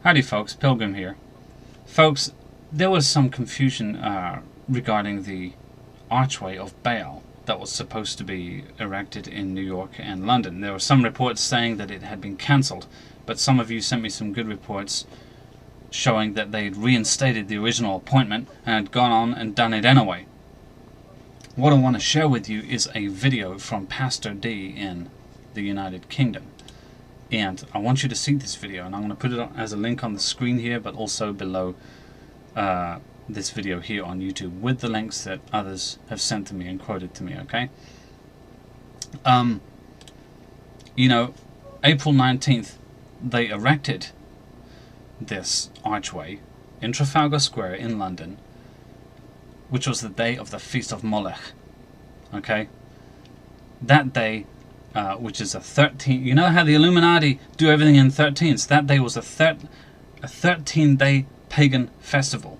Howdy folks, Pilgrim here. Folks, there was some confusion regarding the archway of Baal that was supposed to be erected in New York and London. There were some reports saying that it had been cancelled, but some of you sent me some good reports showing that they'd reinstated the original appointment and had gone on and done it anyway. What I want to share with you is a video from Pastor D in the United Kingdom. And I want you to see this video, and I'm going to put it as a link on the screen here, but also below this video here on YouTube with the links that others have sent to me and quoted to me, okay? You know, April 19th, they erected this archway in Trafalgar Square in London, which was the day of the Feast of Molech, okay? That day, which is a 13. You know how the Illuminati do everything in 13s? That day was a 13-day pagan festival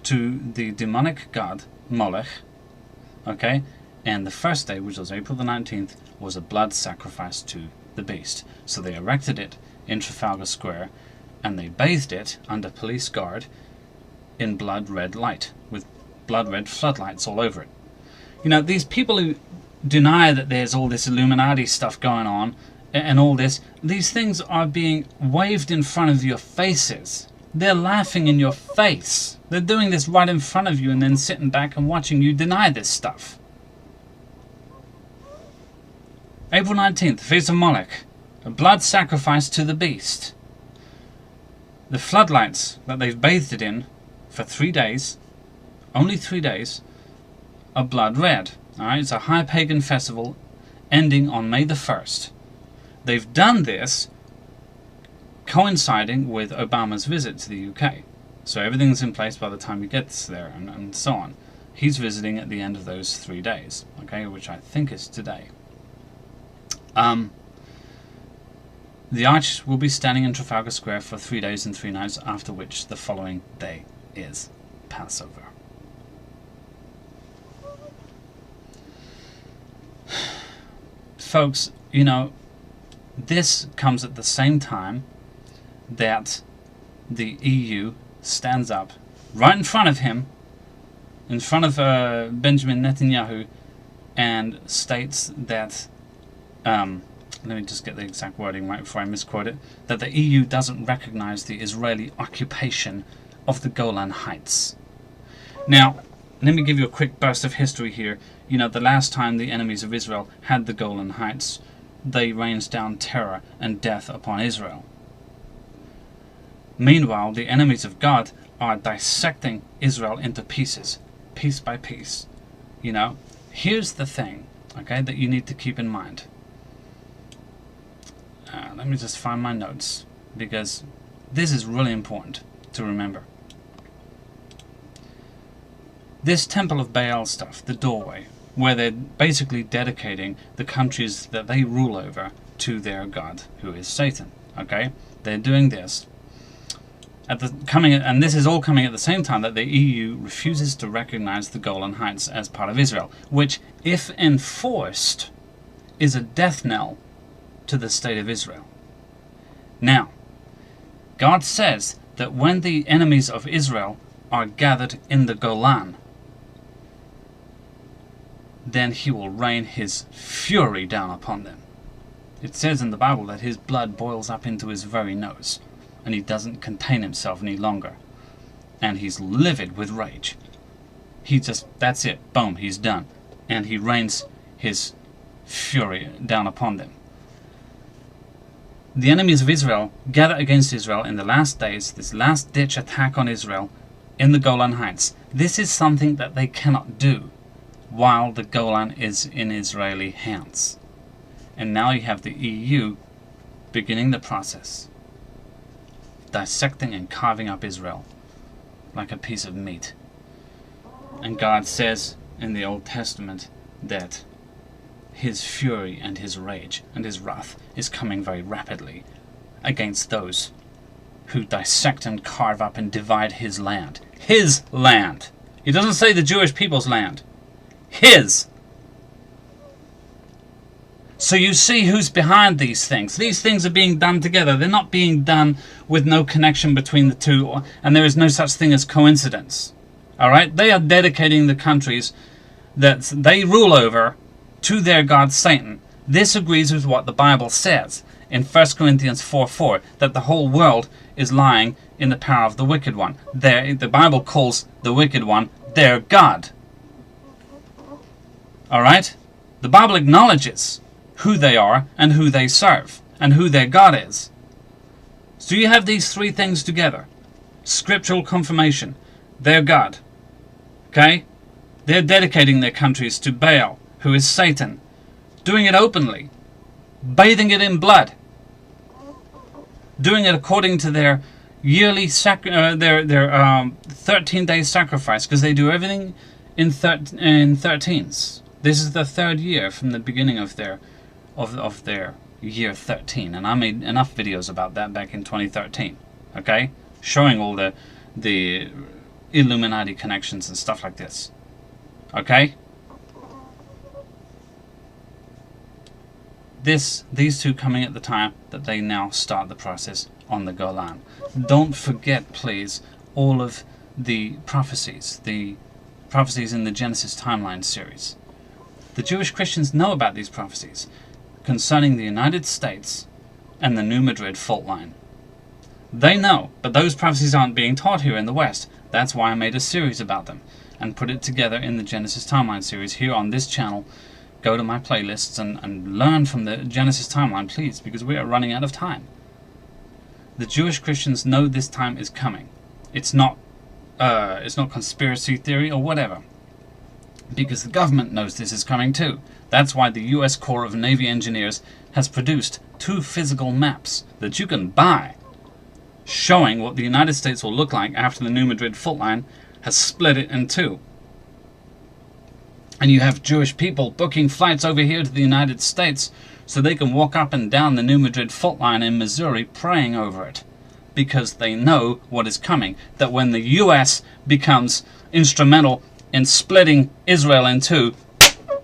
to the demonic god Molech. Okay, and the first day, which was April the 19th, was a blood sacrifice to the beast. So they erected it in Trafalgar Square, and they bathed it under police guard in blood red light with blood red floodlights all over it. You know, these people who deny that there's all this Illuminati stuff going on and all this, these things are being waved in front of your faces. They're laughing in your face. They're doing this right in front of you and then sitting back and watching you deny this stuff. April 19th, Feast of Moloch, a blood sacrifice to the beast. The floodlights that they've bathed it in for 3 days, only 3 days, are blood red. Alright, it's a high pagan festival ending on May the 1st. They've done this coinciding with Obama's visit to the UK. So everything's in place by the time he gets there and so on. He's visiting at the end of those 3 days, okay, which I think is today. The arch will be standing in Trafalgar Square for 3 days and 3 nights, after which the following day is Passover. Folks, you know, this comes at the same time that the EU stands up right in front of him, in front of Benjamin Netanyahu, and states that, let me just get the exact wording right before I misquote it, that the EU doesn't recognize the Israeli occupation of the Golan Heights. Now, let me give you a quick burst of history here. You know, the last time the enemies of Israel had the Golan Heights, they rained down terror and death upon Israel. Meanwhile, the enemies of God are dissecting Israel into pieces, piece by piece. You know, here's the thing, okay, that you need to keep in mind. Let me just find my notes, because this is really important to remember. This Temple of Baal stuff, the doorway, where they're basically dedicating the countries that they rule over to their god, who is Satan. Okay, they're doing this and this is all coming at the same time that the EU refuses to recognize the Golan Heights as part of Israel, which, if enforced, is a death knell to the state of Israel. Now, God says that when the enemies of Israel are gathered in the Golan, then he will rain his fury down upon them. It says in the Bible that his blood boils up into his very nose, and he doesn't contain himself any longer, and he's livid with rage. He just, that's it, boom, he's done, and he rains his fury down upon them. The enemies of Israel gather against Israel in the last days, this last-ditch attack on Israel in the Golan Heights. This is something that they cannot do while the Golan is in Israeli hands. And now you have the EU beginning the process, dissecting and carving up Israel like a piece of meat. And God says in the Old Testament that his fury and his rage and his wrath is coming very rapidly against those who dissect and carve up and divide his land. His land! He doesn't say the Jewish people's land. His! So you see who's behind these things. These things are being done together. They're not being done with no connection between the two, and there is no such thing as coincidence. All right? They are dedicating the countries that they rule over to their god Satan. This agrees with what the Bible says in 1 Corinthians 4:4, that the whole world is lying in the power of the wicked one. The Bible calls the wicked one their God. All right? The Bible acknowledges who they are and who they serve and who their God is. So you have these three things together. Scriptural confirmation, their God. Okay? They're dedicating their countries to Baal, who is Satan. Doing it openly. Bathing it in blood. Doing it according to their yearly 13-day sacrifice, because they do everything in 13s. This is the third year from the beginning of their year 13, and I made enough videos about that back in 2013. Okay, showing all the Illuminati connections and stuff like this. Okay, these two coming at the time that they now start the process on the Golan. Don't forget, please, all of the prophecies in the Genesis timeline series. The Jewish Christians know about these prophecies concerning the United States and the New Madrid fault line. They know, but those prophecies aren't being taught here in the West. That's why I made a series about them and put it together in the Genesis timeline series here on this channel. Go to my playlists and learn from the Genesis timeline, please, because we are running out of time. The Jewish Christians know this time is coming. It's not conspiracy theory or whatever, because the government knows this is coming too. That's why the U.S. Corps of Navy Engineers has produced 2 physical maps that you can buy, showing what the United States will look like after the New Madrid fault line has split it in two. And you have Jewish people booking flights over here to the United States so they can walk up and down the New Madrid fault line in Missouri praying over it, because they know what is coming, that when the U.S. becomes instrumental in splitting Israel in two,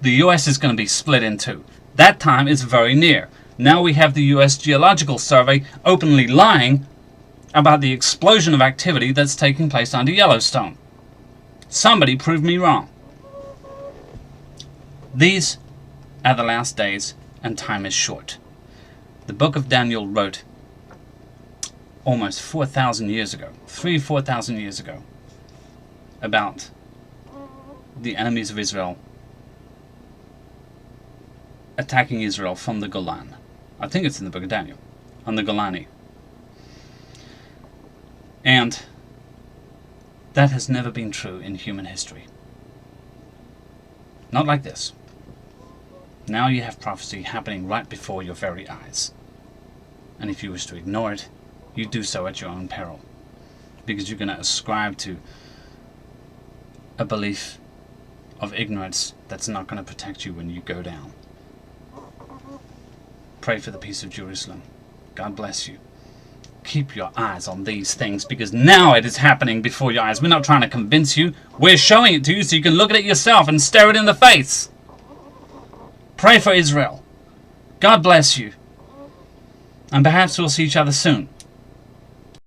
the U.S. is going to be split in two. That time is very near. Now we have the U.S. Geological Survey openly lying about the explosion of activity that's taking place under Yellowstone. Somebody prove me wrong. These are the last days, and time is short. The book of Daniel wrote almost 4,000 years ago, 4,000 years ago, about the enemies of Israel attacking Israel from the Golan. I think it's in the book of Daniel, on the Golani. And that has never been true in human history. Not like this. Now you have prophecy happening right before your very eyes. And if you wish to ignore it, you do so at your own peril, because you're going to ascribe to a belief of ignorance that's not going to protect you when you go down. Pray for the peace of Jerusalem. God bless you. Keep your eyes on these things, because now it is happening before your eyes. We're not trying to convince you. We're showing it to you so you can look at it yourself and stare it in the face. Pray for Israel. God bless you. And perhaps we'll see each other soon.